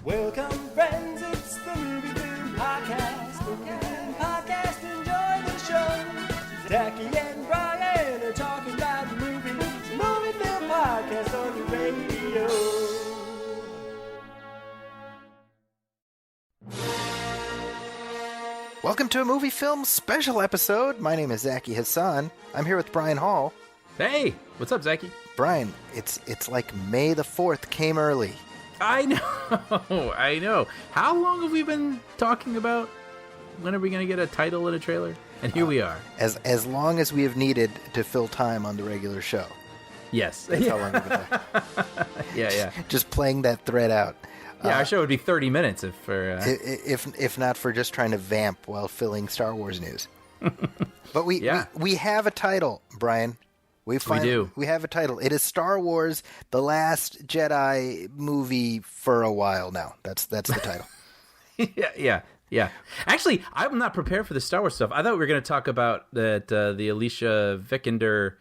Welcome, friends, it's the Movie Film Podcast. The Movie Film Podcast, enjoy the show. Zachy and Brian are talking about movies. Movie Film Podcast on the radio. Welcome to a movie film special episode. My name is Zachy Hassan. I'm here with Brian Hall. Hey, what's up, Zachy? Brian, it's like May the 4th came early. I know. How long have we been talking about when are we going to get a title and a trailer? And here we are. As long as we have needed to fill time on the regular show. Yes. That's how long we've been there. Yeah. Just playing that thread out. Yeah, our show would be 30 minutes if not for just trying to vamp while filling Star Wars news. But we have a title, Brian. We do. We have a title. It is Star Wars: The Last Jedi movie for a while now. That's the title. Yeah. Actually, I'm not prepared for the Star Wars stuff. I thought we were going to talk about that the Alicia Vikander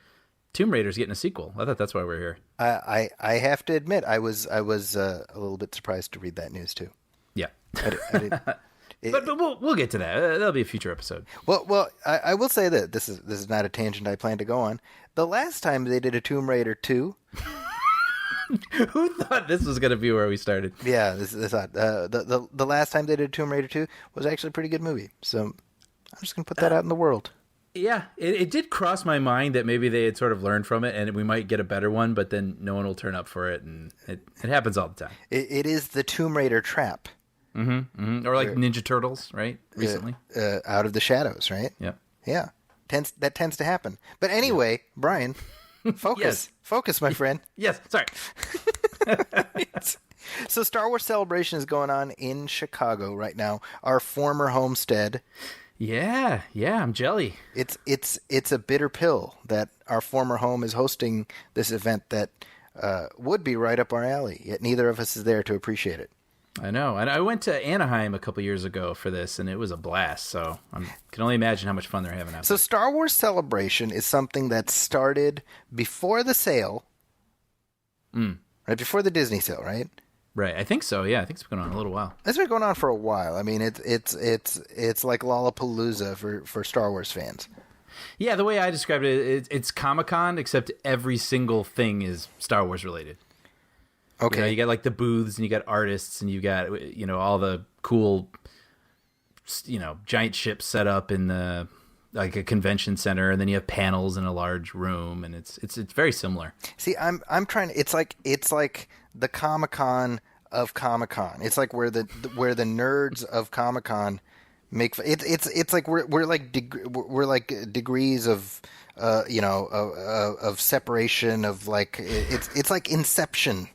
Tomb Raider's getting a sequel. I thought that's why we're here. I have to admit, I was a little bit surprised to read that news too. Yeah. I did, but we'll get to that. That'll be a future episode. Well, I will say that this is not a tangent I plan to go on. The last time they did a Tomb Raider 2... Who thought this was going to be where we started? Yeah, the last time they did Tomb Raider 2 was actually a pretty good movie. So I'm just going to put that out in the world. Yeah, it did cross my mind that maybe they had sort of learned from it and we might get a better one, but then no one will turn up for it, and it happens all the time. It is the Tomb Raider trap. Mm-hmm. Or like Ninja Turtles, right? Recently. Out of the shadows, right? Yeah. That tends to happen. But anyway, Brian, focus. Yes. Focus, my friend. Yes, sorry. So Star Wars Celebration is going on in Chicago right now, our former homestead. Yeah, I'm jelly. It's a bitter pill that our former home is hosting this event that would be right up our alley, yet neither of us is there to appreciate it. I know. And I went to Anaheim a couple years ago for this, and it was a blast. So I can only imagine how much fun they're having out there. So Star Wars Celebration is something that started before the sale, right before the Disney sale, right? Right. I think so. Yeah, I think it's been going on a little while. It's been going on for a while. I mean, it's like Lollapalooza for Star Wars fans. Yeah, the way I described it, it's Comic-Con, except every single thing is Star Wars related. Okay. You got like the booths, and you got artists, and you got all the cool giant ships set up in the like a convention center, and then you have panels in a large room, and it's very similar. See, I'm trying to. It's like the Comic-Con of Comic-Con. It's like where the nerds of Comic-Con make it's like we're like degrees of of separation of like it's like Inception.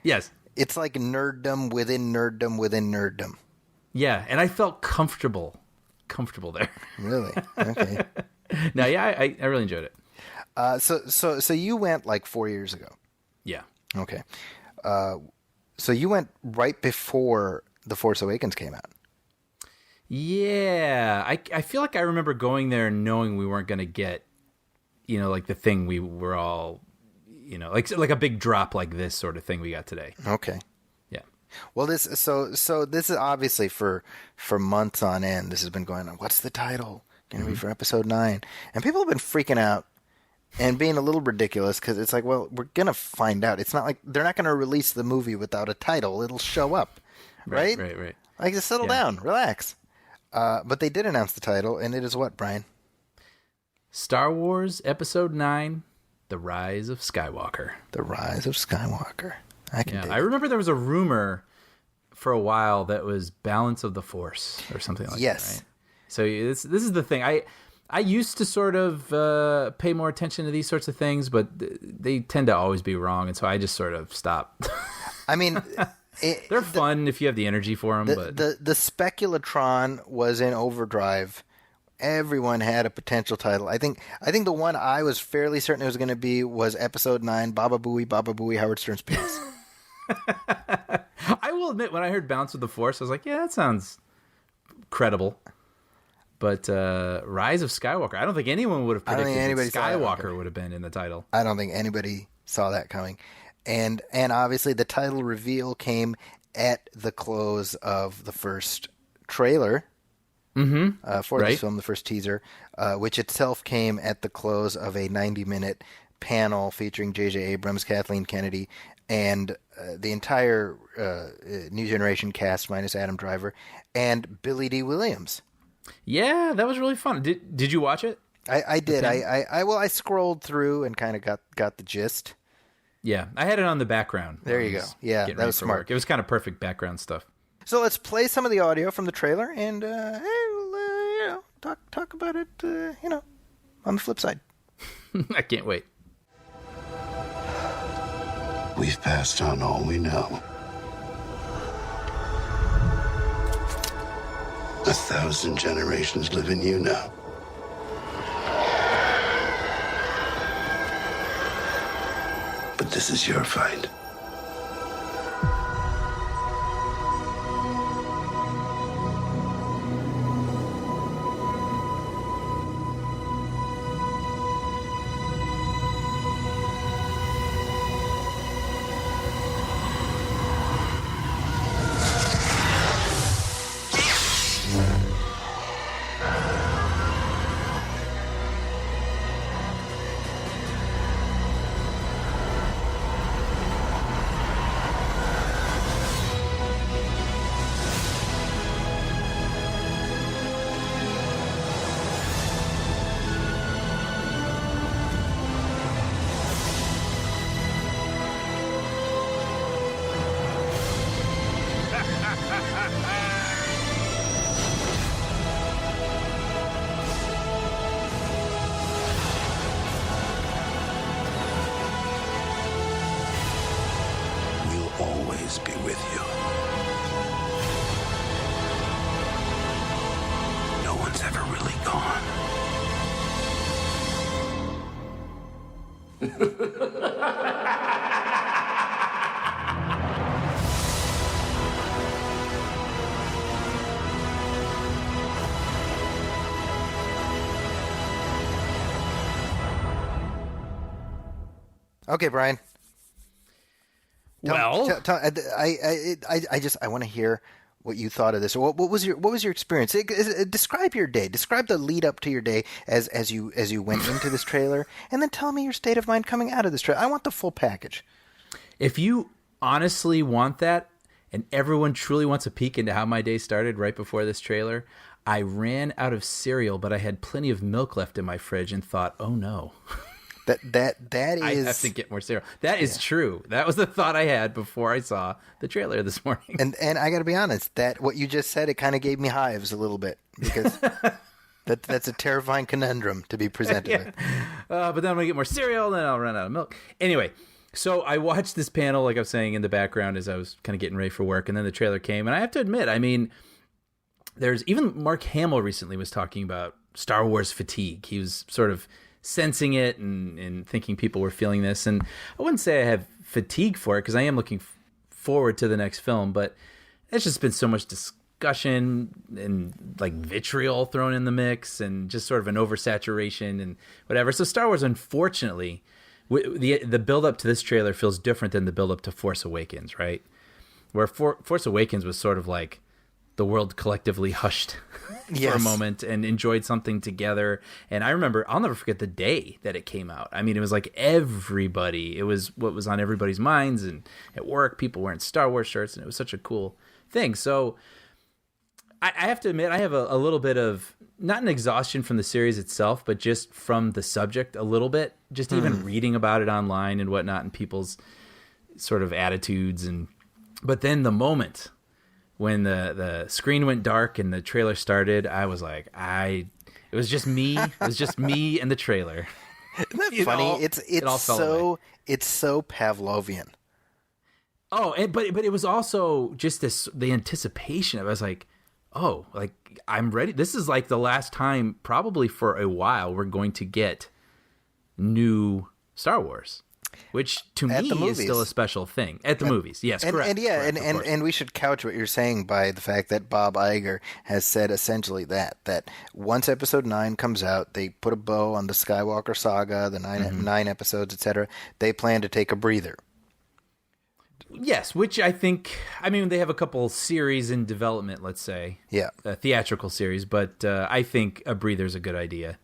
Yes. It's like nerddom within nerddom within nerddom. Yeah, and I felt comfortable there. Really? Okay. No, yeah, I really enjoyed it. So you went like 4 years ago. Yeah. Okay. So you went right before The Force Awakens came out. Yeah, I feel like I remember going there knowing we weren't going to get, like the thing we were all, like a big drop like this sort of thing we got today. Okay. Yeah. Well, this is obviously for months on end. This has been going on. What's the title going to be for episode 9? And people have been freaking out and being a little ridiculous because it's like, well, we're going to find out. It's not like they're not going to release the movie without a title. It'll show up, right? Right. Like, just settle down, relax. But they did announce the title, and it is what, Brian? Star Wars Episode 9, The Rise of Skywalker. The Rise of Skywalker. I remember there was a rumor for a while that was Balance of the Force or something like that, right? So this is the thing. I used to sort of pay more attention to these sorts of things, but they tend to always be wrong, and so I just sort of stopped. I mean... They're fun if you have the energy for them. But the Speculatron was in overdrive. Everyone had a potential title. I think the one I was fairly certain it was going to be was Episode 9, Baba Booey, Howard Stern's Penis. I will admit, when I heard Balance of the Force, I was like, yeah, that sounds credible. But Rise of Skywalker, I don't think anyone would have predicted that Skywalker would have been in the title. I don't think anybody saw that coming. And obviously the title reveal came at the close of the first trailer for this film, the first teaser, which itself came at the close of a 90-minute panel featuring J.J. Abrams, Kathleen Kennedy, and the entire New Generation cast minus Adam Driver, and Billy D. Williams. Yeah, that was really fun. Did you watch it? I did. I scrolled through and kind of got the gist. Yeah, I had it on the background. There you go. Yeah, that was smart. Work. It was kind of perfect background stuff. So let's play some of the audio from the trailer and we'll, talk about it. On the flip side. I can't wait. We've passed on all we know. 1,000 generations live in you now. But this is your fight. Always be with you. No one's ever really gone. Okay, Brian. I want to hear what you thought of this. What was your experience? Describe your day. Describe the lead up to your day as you went into this trailer, and then tell me your state of mind coming out of this trailer. I want the full package. If you honestly want that, and everyone truly wants a peek into how my day started right before this trailer, I ran out of cereal, but I had plenty of milk left in my fridge, and thought, oh no. That is. I have to get more cereal. That is true. That was the thought I had before I saw the trailer this morning. And I got to be honest, that what you just said, it kind of gave me hives a little bit, because that's a terrifying conundrum to be presented with. But then I'm gonna get more cereal, then I'll run out of milk. Anyway, so I watched this panel, like I was saying, in the background as I was kind of getting ready for work, and then the trailer came, and I have to admit, I mean, there's even Mark Hamill recently was talking about Star Wars fatigue. He was sort of sensing it and thinking people were feeling this. And I wouldn't say I have fatigue for it, because I am looking forward to the next film, but it's just been so much discussion and like vitriol thrown in the mix and just sort of an oversaturation and whatever. So Star Wars, unfortunately, the build up to this trailer feels different than the build up to Force Awakens, right? Where Force Awakens was sort of like the world collectively hushed for a moment and enjoyed something together. And I remember, I'll never forget the day that it came out. I mean, it was like everybody, it was what was on everybody's minds, and at work, people wearing Star Wars shirts, and it was such a cool thing. So I have to admit, I have a little bit of, not an exhaustion from the series itself, but just from the subject a little bit, just even reading about it online and whatnot, and people's sort of attitudes. But then the moment when the screen went dark and the trailer started, I was like, it was just me. It was just me and the trailer. Isn't that funny? It's so Pavlovian. Oh, but it was also just the anticipation of it. I was like, oh, like I'm ready. This is like the last time, probably for a while, we're going to get new Star Wars. Which to me is still a special thing at the movies. Yes, correct. And we should couch what you're saying by the fact that Bob Iger has said essentially that once Episode 9 comes out, they put a bow on the Skywalker saga, the nine episodes, etc. They plan to take a breather. Yes, which I think, I mean, they have a couple series in development, let's say. Yeah. A theatrical series, but I think a breather's a good idea.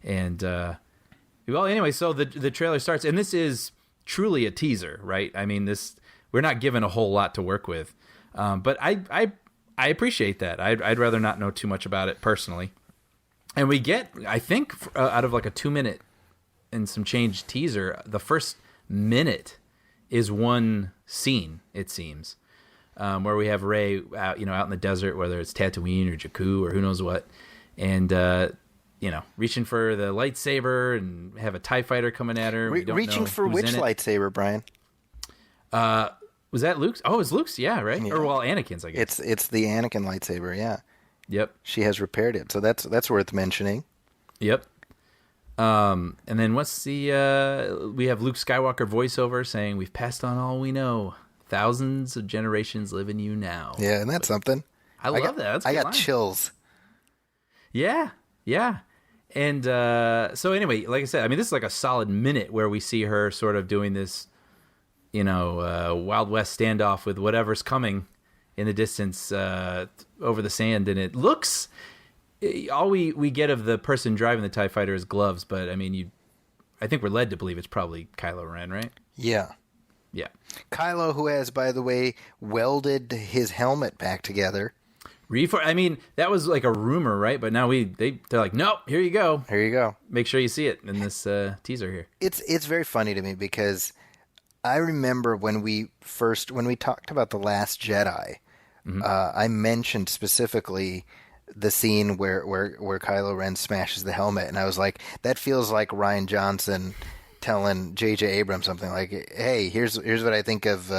And, well, anyway, so the trailer starts, and this is truly a teaser, right? I mean, we're not given a whole lot to work with. But I appreciate that. I'd rather not know too much about it personally. And we get, I think, out of like a 2-minute and some change teaser, the first minute is one scene, it seems, where we have Rey out in the desert, whether it's Tatooine or Jakku or who knows what, and reaching for the lightsaber and have a TIE fighter coming at her. Reaching for which lightsaber, Brian? Was that Luke's? Oh, it was Luke's, yeah, right? Yeah. Or Anakin's, I guess. It's the Anakin lightsaber, yeah. Yep. She has repaired it, so that's worth mentioning. Yep. And then what's we have Luke Skywalker voiceover saying, "We've passed on all we know. Thousands of generations live in you now." Yeah, and that's something. I love that. That's a I good got line. chills. Yeah. And so anyway, like I said, I mean, this is like a solid minute where we see her sort of doing this, Wild West standoff with whatever's coming in the distance over the sand, and it looks. All we get of the person driving the TIE fighter is gloves, but I mean, I think we're led to believe it's probably Kylo Ren, right? Yeah. Yeah. Kylo, who has, by the way, welded his helmet back together. I mean, that was like a rumor, right? But now they're like, nope, here you go. Here you go. Make sure you see it in this teaser here. It's very funny to me because I remember when we talked about The Last Jedi, I mentioned specifically the scene where Kylo Ren smashes the helmet, and I was like, that feels like Rian Johnson telling J.J. Abrams something like, hey, here's what I think of,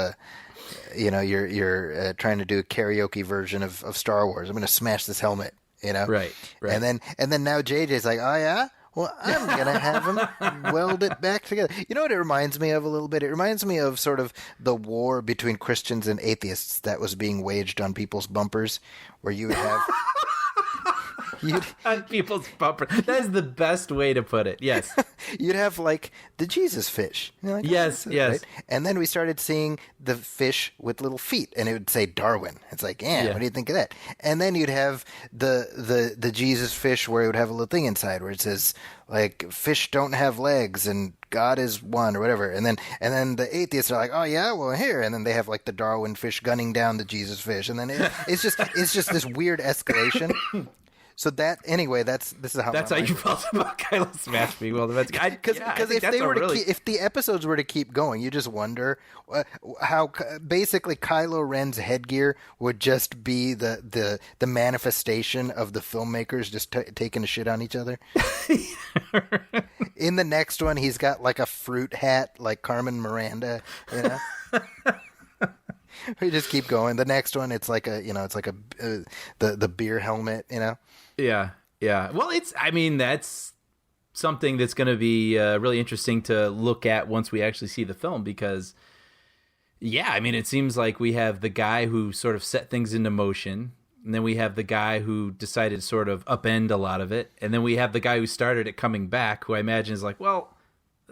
you're trying to do a karaoke version of Star Wars. I'm going to smash this helmet, Right. And then now J.J.'s like, oh yeah? Well, I'm going to have him weld it back together. You know what it reminds me of a little bit? It reminds me of sort of the war between Christians and atheists that was being waged on people's bumpers, where you would have... on people's bumper. That is the best way to put it. Yes. You'd have like the Jesus fish. Like, yes. Right? And then we started seeing the fish with little feet, and it would say Darwin. It's like, what do you think of that? And then you'd have the Jesus fish where it would have a little thing inside where it says like fish don't have legs and God is one or whatever. And then the atheists are like, oh yeah, well here. And then they have like the Darwin fish gunning down the Jesus fish, and then it's just this weird escalation. So this is how you felt about Kylo Smash me. Well, because if the episodes were to keep going, you just wonder how basically Kylo Ren's headgear would just be the manifestation of the filmmakers just taking a shit on each other. In the next one, he's got like a fruit hat, like Carmen Miranda. We just keep going. The next one, it's like the beer helmet. Yeah. Well, that's something that's going to be really interesting to look at once we actually see the film because, it seems like we have the guy who sort of set things into motion, and then we have the guy who decided to sort of upend a lot of it, and then we have the guy who started it coming back, who I imagine is like, well,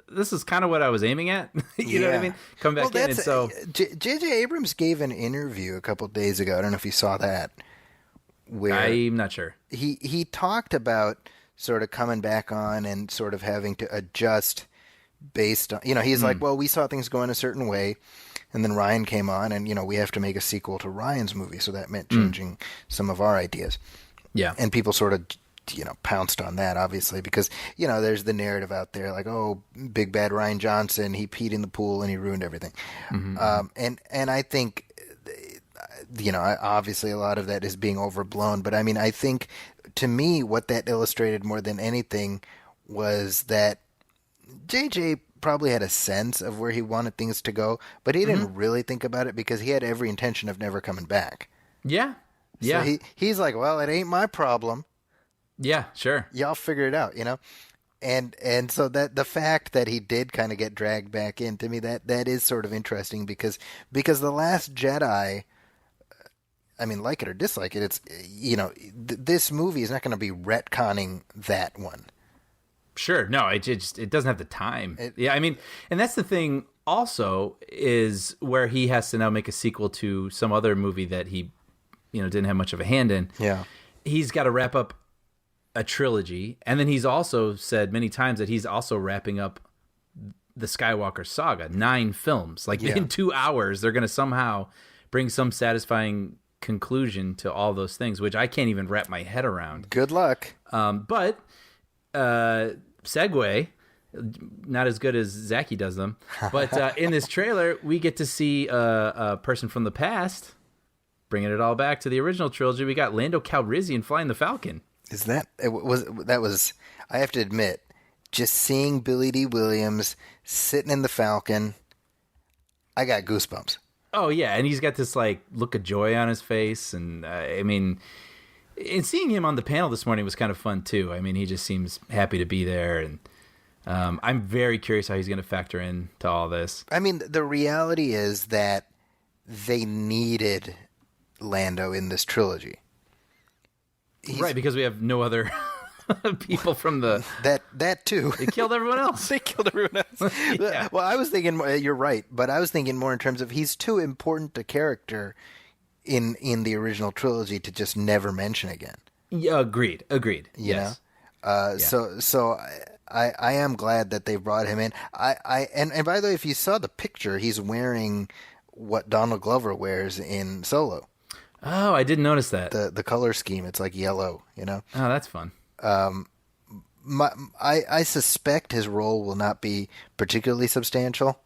this is kind of what I was aiming at. You know what I mean? Come back in, and so... J.J. Abrams gave an interview a couple of days ago. I don't know if you saw that. Where I'm not sure. He talked about sort of coming back on and sort of having to adjust based on, he's like, well, we saw things going a certain way, and then Ryan came on, and, we have to make a sequel to Ryan's movie, so that meant changing some of our ideas. Yeah. And people sort of, pounced on that, obviously, because, there's the narrative out there, like, oh, big bad Rian Johnson, he peed in the pool and he ruined everything. And I think... obviously a lot of that is being overblown, but I think to me what that illustrated more than anything was that JJ probably had a sense of where he wanted things to go, but he didn't really think about it because he had every intention of never coming back. Yeah. Yeah. So he's like, well, it ain't my problem. Yeah, sure. Y'all figure it out, And so that the fact that he did kind of get dragged back in, to me, that is sort of interesting because The Last Jedi, like it or dislike it, it's, this movie is not going to be retconning that one. Sure. No, it doesn't have the time. Yeah, I mean, and that's the thing also is where he has to now make a sequel to some other movie that he, didn't have much of a hand in. Yeah. He's got to wrap up a trilogy. And then he's also said many times that he's also wrapping up the Skywalker saga, 9 films. Like in 2 hours, they're going to somehow bring some satisfying conclusion to all those things, which I can't even wrap my head around. Good luck. But segue, not as good as Zachy does them, but in this trailer we get to see a person from the past bringing it all back to the original trilogy. We got Lando Calrissian flying the Falcon. I have to admit, just seeing Billy D. Williams sitting in the Falcon, I got goosebumps. Oh yeah, and he's got this like look of joy on his face, and I mean, and seeing him on the panel this morning was kind of fun too. I mean, he just seems happy to be there, and I'm very curious how he's going to factor in to all this. I mean, the reality is that they needed Lando in this trilogy. Right, because we have no other people from the... That too. They killed everyone else. They killed everyone else. Yeah. Well, I was thinking, you're right, but I was thinking more in terms of he's too important a character in the original trilogy to just never mention again. Yeah, agreed. You know? So I am glad that they brought him in. And by the way, if you saw the picture, he's wearing what Donald Glover wears in Solo. Oh, I didn't notice that. The color scheme, it's like yellow, you know? Oh, that's fun. I suspect his role will not be particularly substantial.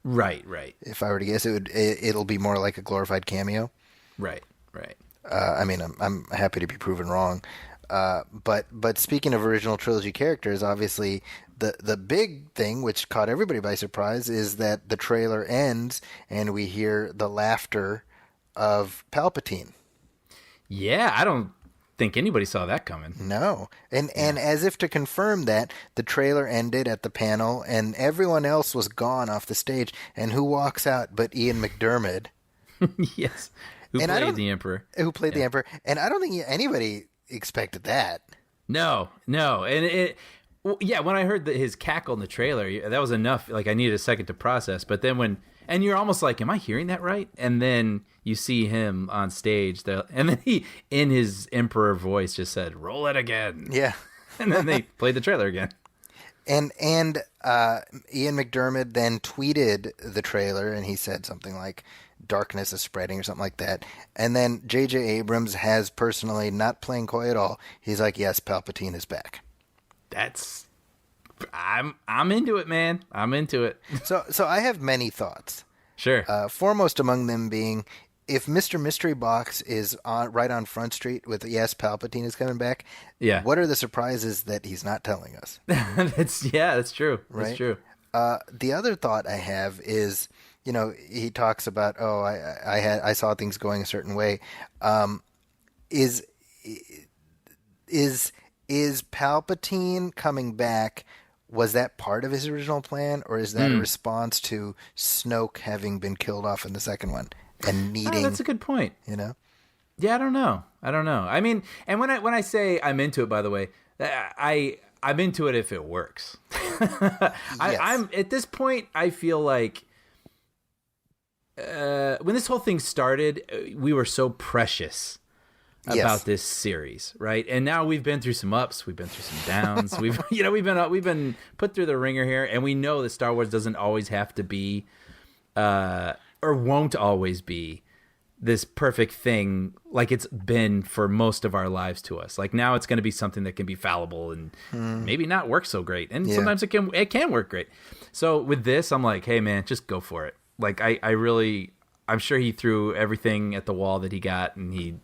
Right. If I were to guess, it'll be more like a glorified cameo. Right. I mean, I'm happy to be proven wrong. But speaking of original trilogy characters, obviously the big thing which caught everybody by surprise is that the trailer ends and we hear the laughter of Palpatine. Yeah, I don't think anybody saw that coming. No. And as if to confirm that, the trailer ended at the panel and everyone else was gone off the stage. And who walks out but Ian McDiarmid? Yes. Who played the Emperor. Who played the Emperor. And I don't think anybody expected that. No. And when I heard his cackle in the trailer, that was enough. Like, I needed a second to process. But then and you're almost like, am I hearing that right? And then you see him on stage, and then he, in his Emperor voice, just said, "Roll it again." Yeah. And then they played the trailer again. And Ian McDiarmid then tweeted the trailer, and he said something like, "Darkness is spreading," or something like that. And then J.J. Abrams has personally, not playing coy at all, he's like, "Yes, Palpatine is back." I'm into it, man. I'm into it. So I have many thoughts. Sure. Foremost among them being, if Mr. Mystery Box is right on Front Street with "Yes, Palpatine is coming back," what are the surprises that he's not telling us? That's true. Right? That's true. The other thought I have is, he talks about, I saw things going a certain way. Is Palpatine coming back? Was that part of his original plan, or is that a response to Snoke having been killed off in the second one and needing? Oh, that's a good point. Yeah, I don't know. I mean, and when I say I'm into it, by the way, I'm into it if it works. I'm at this point. I feel like when this whole thing started, we were so precious about this series, right? And now we've been through some ups, we've been through some downs. We've been put through the ringer here, and we know that Star Wars doesn't always have to be, or won't always be, this perfect thing like it's been for most of our lives to us. Like now, it's going to be something that can be fallible and maybe not work so great, and sometimes it can work great. So with this, I'm like, hey man, just go for it. Like I'm sure he threw everything at the wall that he got, and he.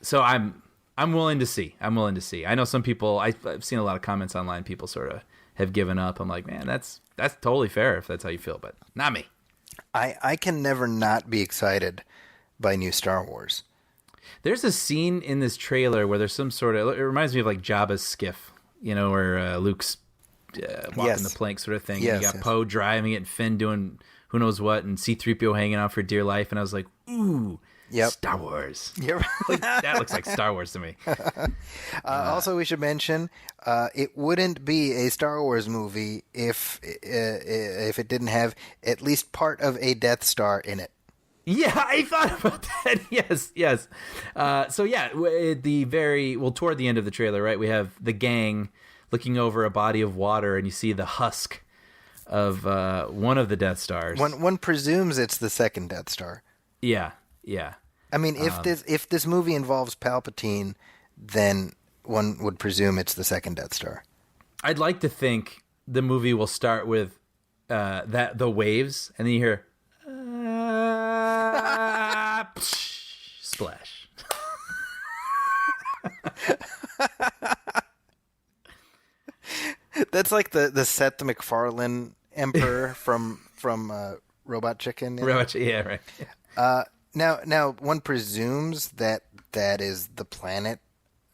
So I'm willing to see. I know some people. I've seen a lot of comments online. People sort of have given up. I'm like, man, that's totally fair if that's how you feel, but not me. I can never not be excited by new Star Wars. There's a scene in this trailer where there's some sort of. It reminds me of like Jabba's skiff, where Luke's walking the plank sort of thing. Yes, and you got Poe driving it, and Finn doing who knows what, and C-3PO hanging out for dear life. And I was like, ooh. Yep. Star Wars. You're That looks like Star Wars to me. Also, we should mention it wouldn't be a Star Wars movie if it didn't have at least part of a Death Star in it. Yeah, I thought about that. Yes. So yeah, toward the end of the trailer, right? We have the gang looking over a body of water, and you see the husk of one of the Death Stars. One presumes it's the second Death Star. Yeah. I mean, if this movie involves Palpatine, then one would presume it's the second Death Star. I'd like to think the movie will start with the waves, and then you hear splash. That's like the Seth MacFarlane Emperor from Robot Chicken. Yeah, right. Now one presumes that is the planet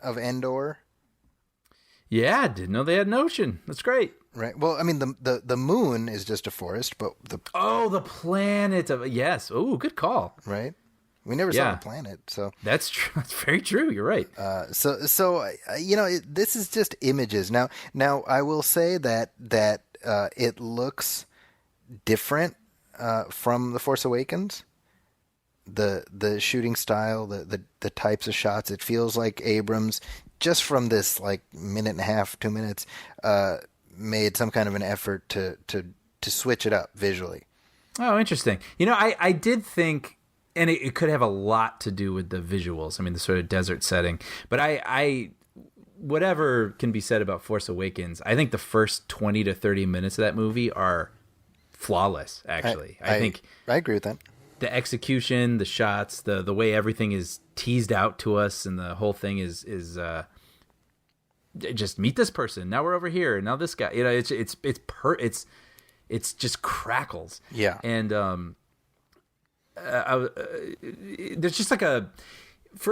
of Endor. Yeah, I didn't know they had an ocean. That's great. Right. Well, I mean, the moon is just a forest, but the planet of yes. Oh, good call. Right. We never saw the planet, so that's true. That's very true. You're right. So this is just images. Now I will say that it looks different from The Force Awakens. The shooting style, the types of shots. It feels like Abrams, just from this like minute and a half, 2 minutes, made some kind of an effort to switch it up visually. Oh, interesting. I did think, and it could have a lot to do with the visuals. I mean, the sort of desert setting. But I whatever can be said about Force Awakens, I think the first 20 to 30 minutes of that movie are flawless, actually. I think I agree with that. The execution, the shots, the way everything is teased out to us, and the whole thing is just meet this person. Now we're over here. Now this guy. It's just crackles. Yeah. And there's just like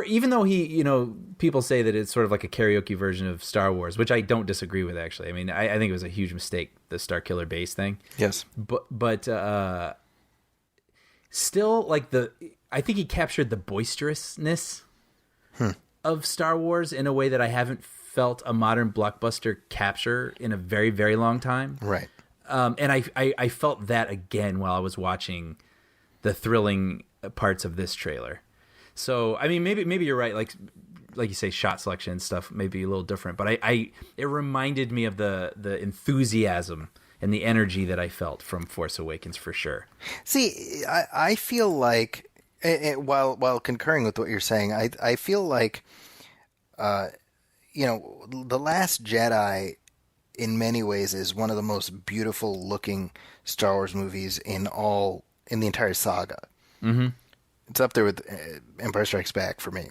even though people say that it's sort of like a karaoke version of Star Wars, which I don't disagree with, actually. I mean, I think it was a huge mistake, the Starkiller Base thing. Yes. But still, like I think he captured the boisterousness of Star Wars in a way that I haven't felt a modern blockbuster capture in a very, very long time. Right. And I felt that again while I was watching the thrilling parts of this trailer. So, I mean, maybe you're right. Like you say, shot selection and stuff may be a little different, but it reminded me of the enthusiasm and the energy that I felt from Force Awakens for sure. See, I feel like, while concurring with what you're saying, I feel like, The Last Jedi, in many ways, is one of the most beautiful looking Star Wars movies in the entire saga. Mm-hmm. It's up there with Empire Strikes Back for me.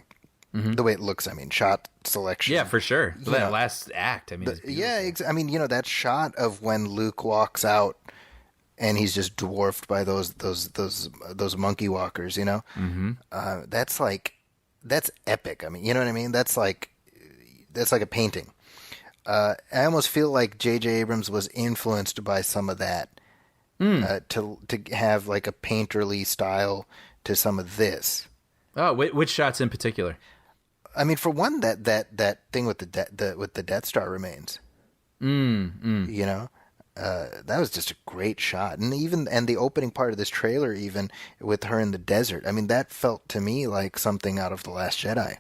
Mm-hmm. The way it looks, I mean, shot selection. Yeah, for sure. That last act, I mean, that shot of when Luke walks out and he's just dwarfed by those monkey walkers, Mm-hmm. That's epic. I mean, you know what I mean? That's like a painting. I almost feel like J.J. Abrams was influenced by some of that to have like a painterly style to some of this. Oh, which shots in particular? I mean, for one, that thing with the Death Star remains. That was just a great shot, and the opening part of this trailer, even with her in the desert. I mean, that felt to me like something out of The Last Jedi.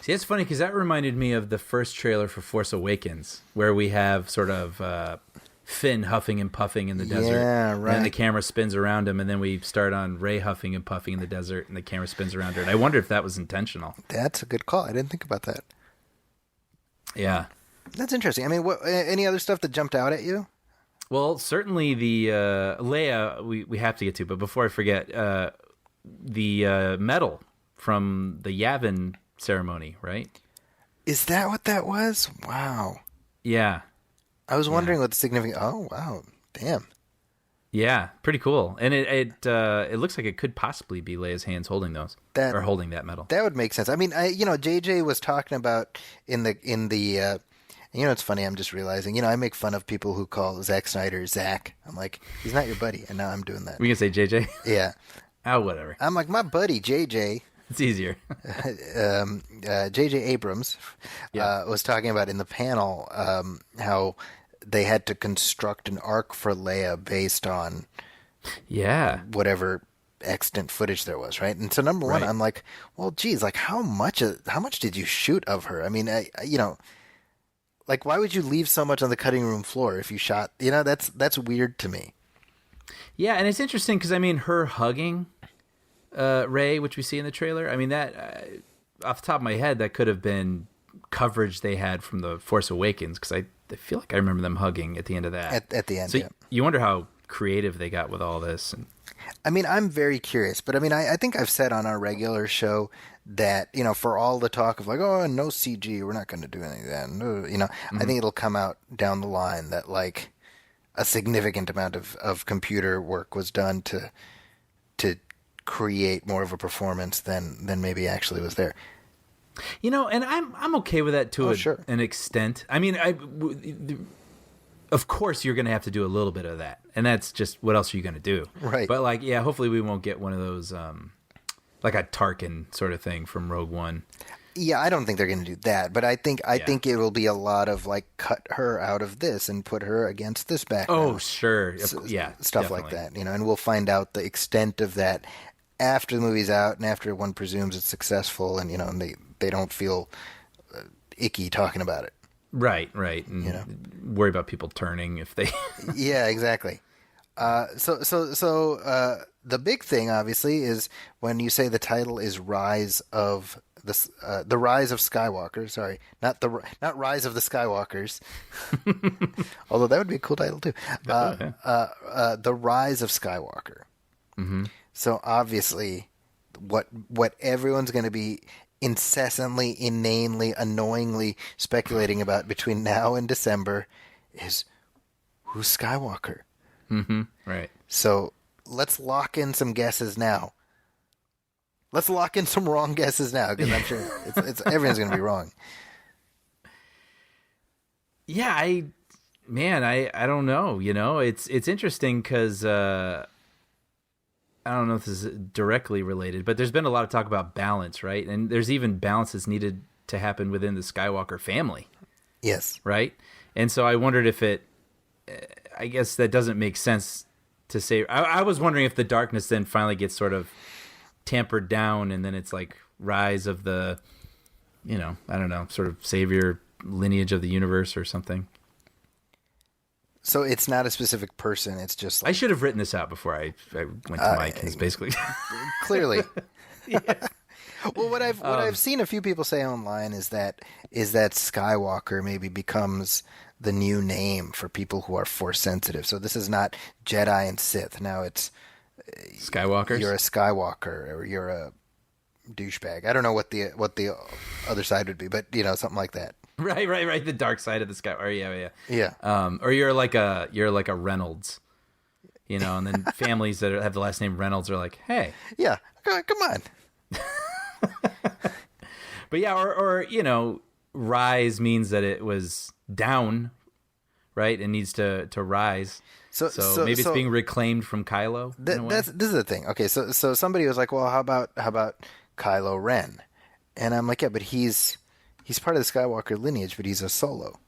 See, it's funny because that reminded me of the first trailer for Force Awakens, where we have sort of Finn huffing and puffing in the desert. Yeah, right. And then the camera spins around him, and then we start on Rey huffing and puffing in the desert, and the camera spins around her. And I wonder if that was intentional. That's a good call. I didn't think about that. Yeah. That's interesting. I mean, any other stuff that jumped out at you? Well, certainly the Leia we have to get to, but before I forget, the medal from the Yavin ceremony, right? Is that what that was? Wow. Yeah. I was wondering what the significance. Oh, wow. Damn. Yeah, pretty cool. And it looks like it could possibly be Leia's hands holding those, or holding that medal. That would make sense. I mean, JJ was talking about in the it's funny, I'm just realizing, I make fun of people who call Zack Snyder Zach. I'm like, he's not your buddy, and now I'm doing that. We can say JJ? Yeah. Oh, whatever. I'm like, my buddy JJ. It's easier. J.J. Abrams was talking about in the panel how they had to construct an arc for Leia based on whatever extant footage there was, right? And so number one, I'm like, well, geez, like how much did you shoot of her? I mean, like why would you leave so much on the cutting room floor if you shot? That's weird to me. Yeah, and it's interesting because I mean, her hugging Rey, which we see in the trailer. I mean, that off the top of my head, that could have been coverage they had from the Force Awakens because I feel like I remember them hugging at the end of that. At the end, so you wonder how creative they got with all this. I mean, I'm very curious, but I mean, I think I've said on our regular show that, for all the talk of like, oh, no CG, we're not going to do any of that. No, I think it'll come out down the line that like a significant amount of computer work was done to create more of a performance than maybe actually was there. And I'm okay with that to an extent. I mean, of course you're going to have to do a little bit of that, and that's just what else are you going to do, right? But like, yeah, hopefully we won't get one of those like a Tarkin sort of thing from Rogue One. Yeah, I don't think they're going to do that, but I think it will be a lot of like cut her out of this and put her against this background. Oh, sure, yeah, stuff definitely. like that. And we'll find out the extent of that after the movie's out and after one presumes it's successful, and and they don't feel icky talking about it. Right. And worry about people turning if they. Yeah, exactly. So the big thing, obviously, is when you say the title is Rise of the Rise of Skywalker. Sorry, not Rise of the Skywalkers. Although that would be a cool title too. The Rise of Skywalker. Mm-hmm. So obviously, what everyone's going to be incessantly, inanely, annoyingly speculating about between now and December is who's Skywalker. Mm-hmm. Right. So let's lock in some guesses now. Let's lock in some wrong guesses now, because I'm sure it's everyone's going to be wrong. Yeah, I don't know. It's interesting because I don't know if this is directly related, but there's been a lot of talk about balance, right? And there's even balance that's needed to happen within the Skywalker family. Yes. Right? And so I wondered if I guess that doesn't make sense to say. I was wondering if the darkness then finally gets sort of tampered down, and then it's like rise of the, I don't know, sort of savior lineage of the universe or something. So it's not a specific person. It's just like... I should have written this out before I went to Mike. Is basically clearly. Well, what I've seen a few people say online is that Skywalker maybe becomes the new name for people who are Force sensitive. So this is not Jedi and Sith. Now it's Skywalkers. You're a Skywalker, or you're a douchebag. I don't know what the other side would be, but something like that. Right. The dark side of the sky. Or yeah. Or you're like a Reynolds, and then families that have the last name Reynolds are like, hey, yeah, come on. But yeah, or rise means that it was down, right? It needs to rise. So maybe it's being reclaimed from Kylo. This is the thing. Okay, so somebody was like, well, how about Kylo Ren? And I'm like, yeah, but he's part of the Skywalker lineage, but he's a Solo.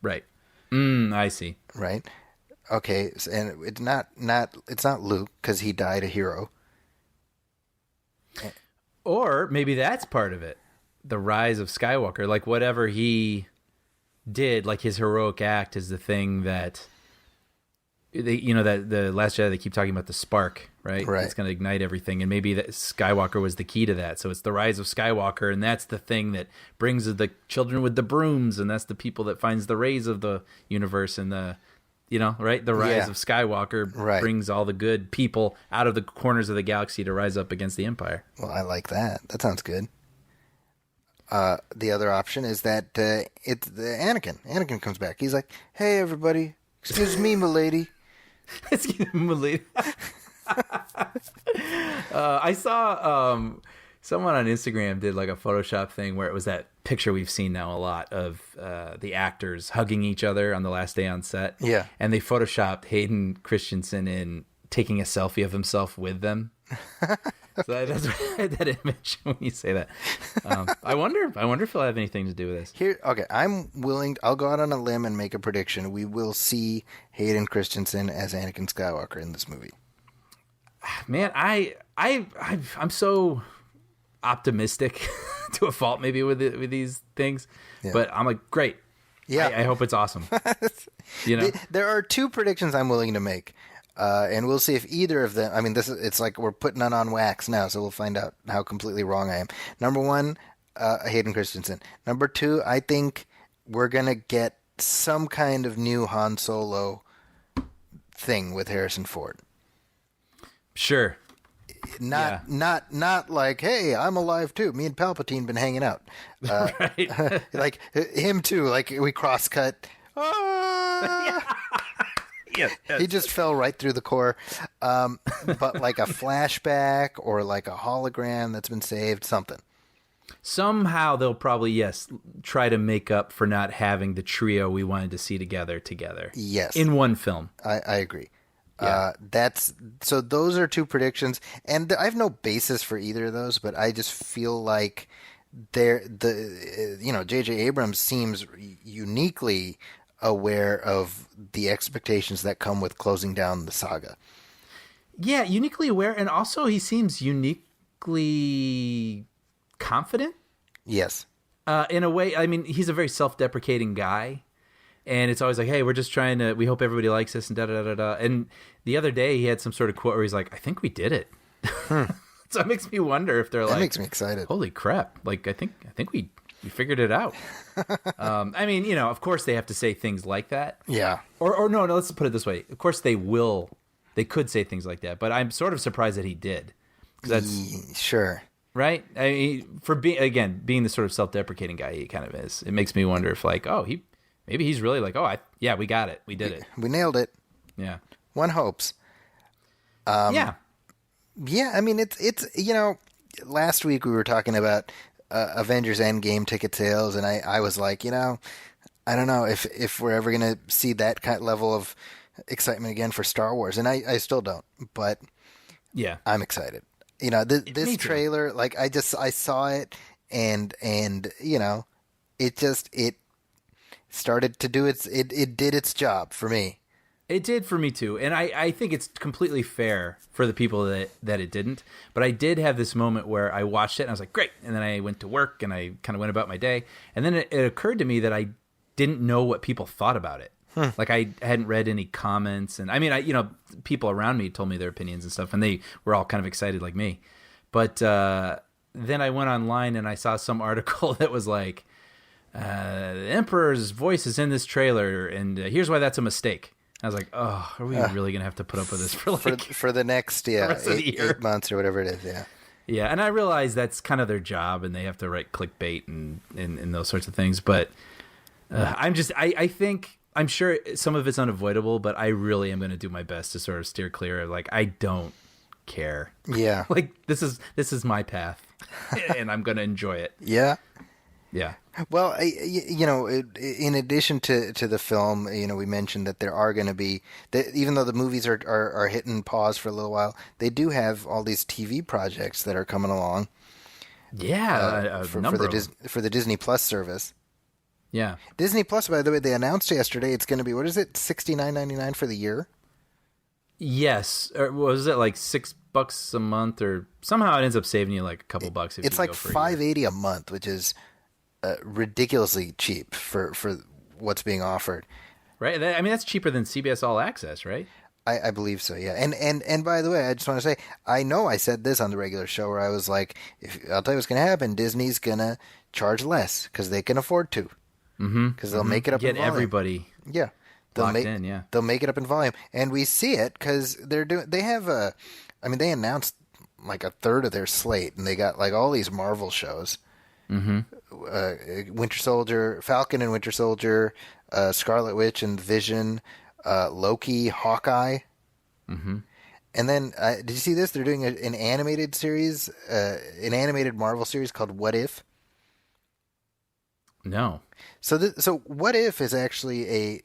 Right. I see. Right. Okay, and it's not Luke because he died a hero. Or maybe that's part of it. The rise of Skywalker, like whatever he did, like his heroic act is the thing that that the Last Jedi, they keep talking about the spark, right? It's going to ignite everything, and maybe that Skywalker was the key to that. So it's the rise of Skywalker, and that's the thing that brings the children with the brooms, and that's the people that finds the rays of the universe, and the right? The rise of Skywalker brings all the good people out of the corners of the galaxy to rise up against the Empire. Well, I like that. That sounds good. The other option is that it's Anakin. Anakin comes back. He's like, "Hey, everybody, excuse me, milady." Excuse me, milady. I saw someone on Instagram did like a Photoshop thing where it was that picture we've seen now a lot of the actors hugging each other on the last day on set. Yeah, and they Photoshopped Hayden Christensen in taking a selfie of himself with them. So that's that image when you say that. I wonder if it'll have anything to do with this. Here, okay, I'll go out on a limb and make a prediction. We will see Hayden Christensen as Anakin Skywalker in this movie. Man, I'm so optimistic to a fault maybe with these things, but I'm like, great. Yeah, I hope it's awesome. There are two predictions I'm willing to make, and we'll see if either of them. I mean, it's like we're putting it on wax now, so we'll find out how completely wrong I am. Number one, Hayden Christensen. Number two, I think we're gonna get some kind of new Han Solo thing with Harrison Ford. Sure. Not like, hey, I'm alive too. Me and Palpatine been hanging out. Right. Like him too. Like we cross cut. Yeah. He just fell right through the core. But like a flashback or like a hologram that's been saved, something. Somehow they'll probably, try to make up for not having the trio we wanted to see together. Yes. In one film. I agree. Yeah. So those are two predictions, and I have no basis for either of those, but I just feel like J.J. Abrams seems uniquely aware of the expectations that come with closing down the saga. Yeah, uniquely aware, and also he seems uniquely confident. Yes. In a way, I mean, he's a very self-deprecating guy. And it's always like, hey, we're just trying to, we hope everybody likes this and da-da-da-da-da. And the other day he had some sort of quote where he's like, I think we did it. So it makes me wonder if they're that makes me excited. Holy crap. Like, I think we figured it out. I mean, of course they have to say things like that. Yeah. Or no, let's put it this way. Of course they could say things like that, but I'm sort of surprised that he did. Sure. Right? I mean, being the sort of self-deprecating guy he kind of is, it makes me wonder if maybe he's really like, we got it. We did it. We nailed it. Yeah. One hopes. Yeah. Yeah, I mean, it's last week we were talking about Avengers Endgame ticket sales, and I was like, I don't know if we're ever going to see that kind of level of excitement again for Star Wars, and I still don't, but yeah, I'm excited. This trailer, like I saw it, and it started to do it did its job for me. It did for me too, and I think it's completely fair for the people that it didn't. But I did have this moment where I watched it and I was like, great, and then I went to work and I kind of went about my day, and then it occurred to me that I didn't know what people thought about it. Like I hadn't read any comments, and I mean, people around me told me their opinions and stuff, and they were all kind of excited like me. But then I went online and I saw some article that was like, the Emperor's voice is in this trailer, and here's why that's a mistake. I was like, oh, are we really going to have to put up with this for the next 8 months or whatever it is, yeah. Yeah, and I realize that's kind of their job, and they have to write clickbait and those sorts of things, but I'm sure some of it's unavoidable, but I really am going to do my best to sort of steer clear of, like, I don't care. Yeah. Like, this is my path, and I'm going to enjoy it. Yeah. Yeah. Well, in addition to the film, we mentioned that there are going to be, even though the movies are hitting pause for a little while, they do have all these TV projects that are coming along. Yeah, for the Disney Plus service. Yeah. Disney Plus, by the way, they announced yesterday it's going to be, what is it, $69.99 for the year? Yes. Or was it like $6 a month, or somehow it ends up saving you like a couple bucks if it's you like go for $5.80 a month, which is ridiculously cheap for what's being offered. Right. I mean, that's cheaper than CBS All Access, right? I believe so, yeah. And by the way, I just want to say, I know I said this on the regular show where I was like, I'll tell you what's going to happen. Disney's going to charge less because they can afford to. Because they'll make it up in volume. Get everybody locked in, yeah. They'll make it up in volume. And we see it because they announced like a third of their slate, and they got like all these Marvel shows. Winter Soldier, Falcon and Winter Soldier, Scarlet Witch and Vision, Loki, Hawkeye. And then, did you see this? They're doing an animated series, an animated Marvel series called What If? No. So What If is actually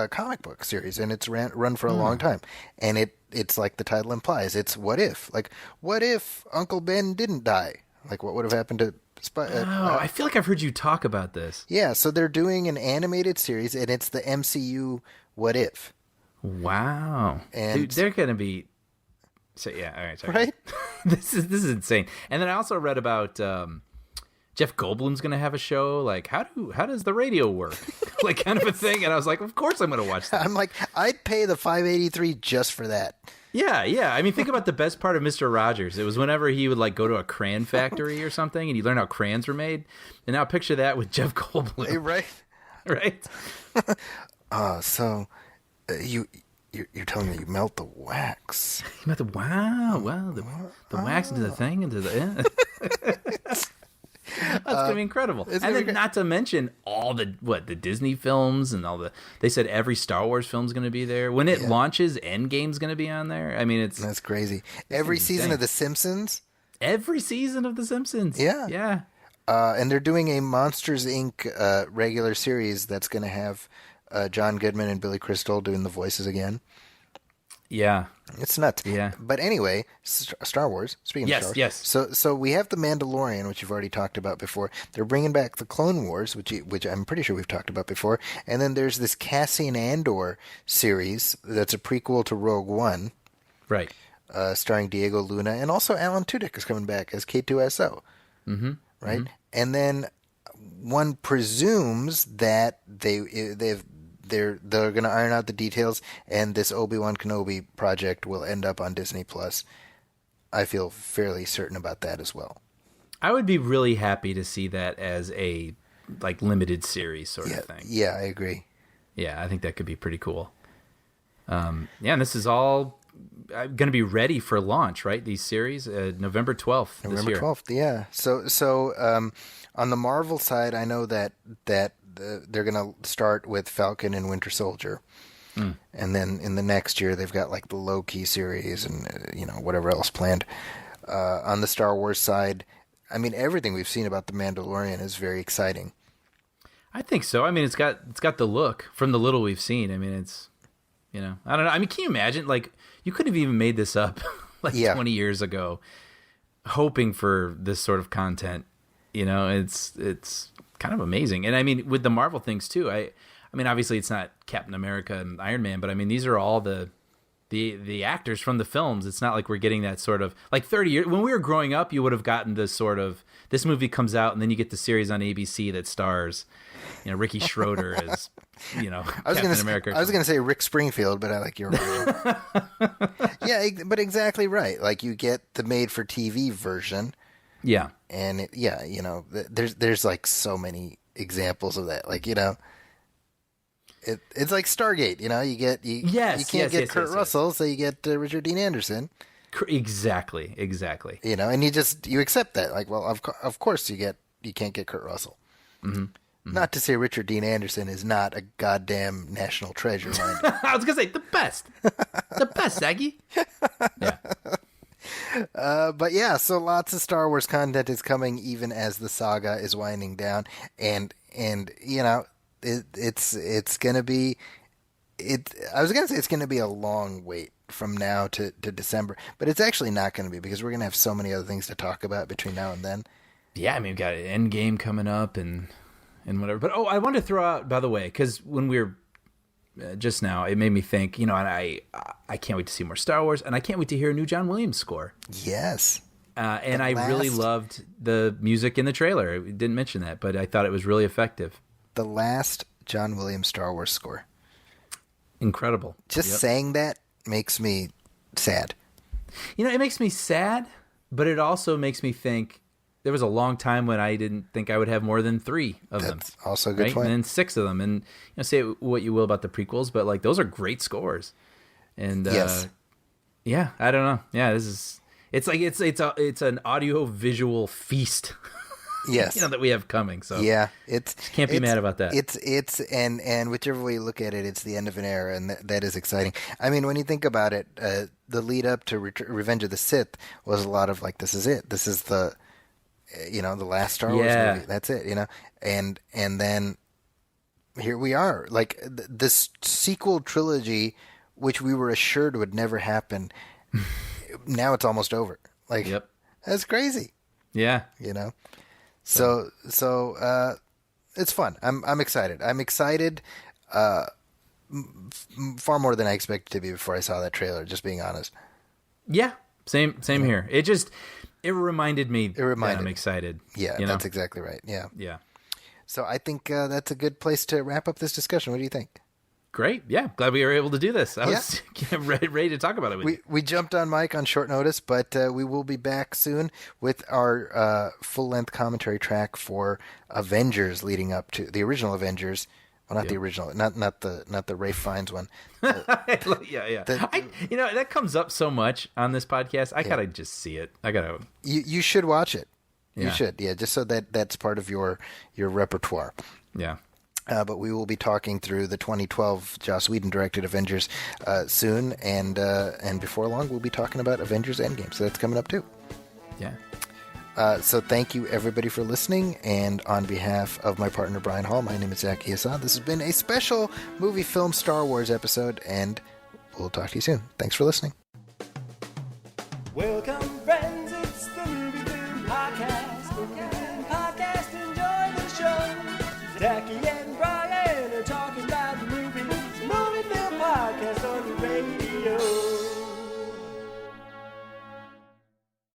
comic book series, and it's run for a long time. And it's like the title implies, it's what if. Like, what if Uncle Ben didn't die? Like, what would have happened to I feel like I've heard you talk about this. Yeah, so they're doing an animated series, and it's the MCU What If. Wow. And dude, they're going to be... So, yeah, all right, sorry. Right? This is insane. And then I also read about Jeff Goldblum's going to have a show. Like, how does the radio work? Like, kind of a thing. And I was like, of course I'm going to watch that. I'm like, I'd pay the $5.83 just for that. Yeah. I mean, think about the best part of Mr. Rogers. It was whenever he would like go to a crayon factory or something, and you learn how crayons were made. And now picture that with Jeff Goldblum. Right? Right? So you're telling me you melt the wax? You melt the the wax into the thing into the. That's gonna be incredible. And then, not to mention all the Disney films and all the. They said every Star Wars film's gonna be there when it launches. Endgame's gonna be on there. I mean, that's crazy. Every season of The Simpsons. Every season of The Simpsons. Yeah. And they're doing a Monsters Inc. Regular series that's gonna have John Goodman and Billy Crystal doing the voices again. Yeah. It's nuts. Yeah. But anyway, Star Wars. Speaking of Star Wars. Yes. So we have The Mandalorian, which you've already talked about before. They're bringing back The Clone Wars, which I'm pretty sure we've talked about before. And then there's this Cassian Andor series that's a prequel to Rogue One. Right. Starring Diego Luna. And also Alan Tudyk is coming back as K2SO. Mm-hmm. Right? Mm-hmm. And then one presumes that they're going to iron out the details, and this Obi-Wan Kenobi project will end up on Disney Plus. I feel fairly certain about that as well. I would be really happy to see that as a like limited series sort of thing. Yeah, I agree. Yeah, I think that could be pretty cool. And this is all going to be ready for launch, right? These series, November 12th this year. November 12th, yeah. So on the Marvel side, I know that they're going to start with Falcon and Winter Soldier. And then in the next year, they've got like the Loki series and whatever else planned. On the Star Wars side, I mean, everything we've seen about The Mandalorian is very exciting. I think so. I mean, it's got the look from the little we've seen. I mean, it's, I don't know. I mean, can you imagine? Like, you could have even made this up like 20 years ago, hoping for this sort of content. It's kind of amazing. And I mean, with the Marvel things too, I mean, obviously it's not Captain America and Iron Man, but I mean, these are all the actors from the films. It's not like we're getting that sort of like 30 years when we were growing up, you would have gotten this sort of, this movie comes out and then you get the series on ABC that stars, Ricky Schroeder as, Captain America. I was going to say Rick Springfield, but I like your version. Yeah, but exactly right. Like you get the made for TV version. Yeah. And there's like so many examples of that. Like, it's like Stargate, you can't get Kurt Russell, so you get Richard Dean Anderson. Exactly. And you accept that. Like, well, of course you can't get Kurt Russell. Mm-hmm. Mm-hmm. Not to say Richard Dean Anderson is not a goddamn national treasure. I was gonna say the best, Saggy. Yeah. But yeah, so lots of Star Wars content is coming, even as the saga is winding down, and it's gonna be I was gonna say it's gonna be a long wait from now to December, but it's actually not gonna be, because we're gonna have so many other things to talk about between now and then. Yeah, I mean, we've got Endgame coming up and whatever. But I wanted to throw out, by the way, because when we were just now, it made me think, and I can't wait to see more Star Wars, and I can't wait to hear a new John Williams score. Yes. And I really loved the music in the trailer. I didn't mention that, but I thought it was really effective. The last John Williams Star Wars score. Incredible. Just saying that makes me sad. It makes me sad, but it also makes me think there was a long time when I didn't think I would have more than 3 of them. That's also a good point. And then 6 of them. And say what you will about the prequels, but like those are great scores. And yes. Yeah, I don't know. Yeah, it's an audio visual feast. Yes. That we have coming. So yeah, can't be mad about that. It's and whichever way you look at it, it's the end of an era, and that is exciting. I mean, when you think about it, the lead up to Revenge of the Sith was a lot of like, this is it. This is the the last Star Wars movie. That's it. And then here we are. Like this sequel trilogy, which we were assured would never happen. Now it's almost over. Like, Yep. That's crazy. Yeah. So it's fun. I'm excited. I'm excited. Far more than I expected to be before I saw that trailer. Just being honest. Yeah. Same here. It reminded me that I'm excited. Yeah, that's exactly right. Yeah. Yeah. So I think that's a good place to wrap up this discussion. What do you think? Great. Yeah. Glad we were able to do this. I was ready to talk about it with you. We jumped on Mike on short notice, but we will be back soon with our full-length commentary track for Avengers leading up to the original Avengers. Well, not the original, not the Ralph Fiennes one. Yeah. That comes up so much on this podcast. I gotta just see it. You should watch it. Yeah. You should, just so that's part of your repertoire. Yeah. But we will be talking through the 2012 Joss Whedon directed Avengers soon, and before long we'll be talking about Avengers Endgame. So that's coming up too. Yeah. So thank you everybody for listening, and on behalf of my partner Brian Hall, my name is Zach Assad. This has been a special movie film Star Wars episode, and we'll talk to you soon. Thanks for listening. Welcome, friends, it's the Movie Film Podcast. Enjoy the show. Zach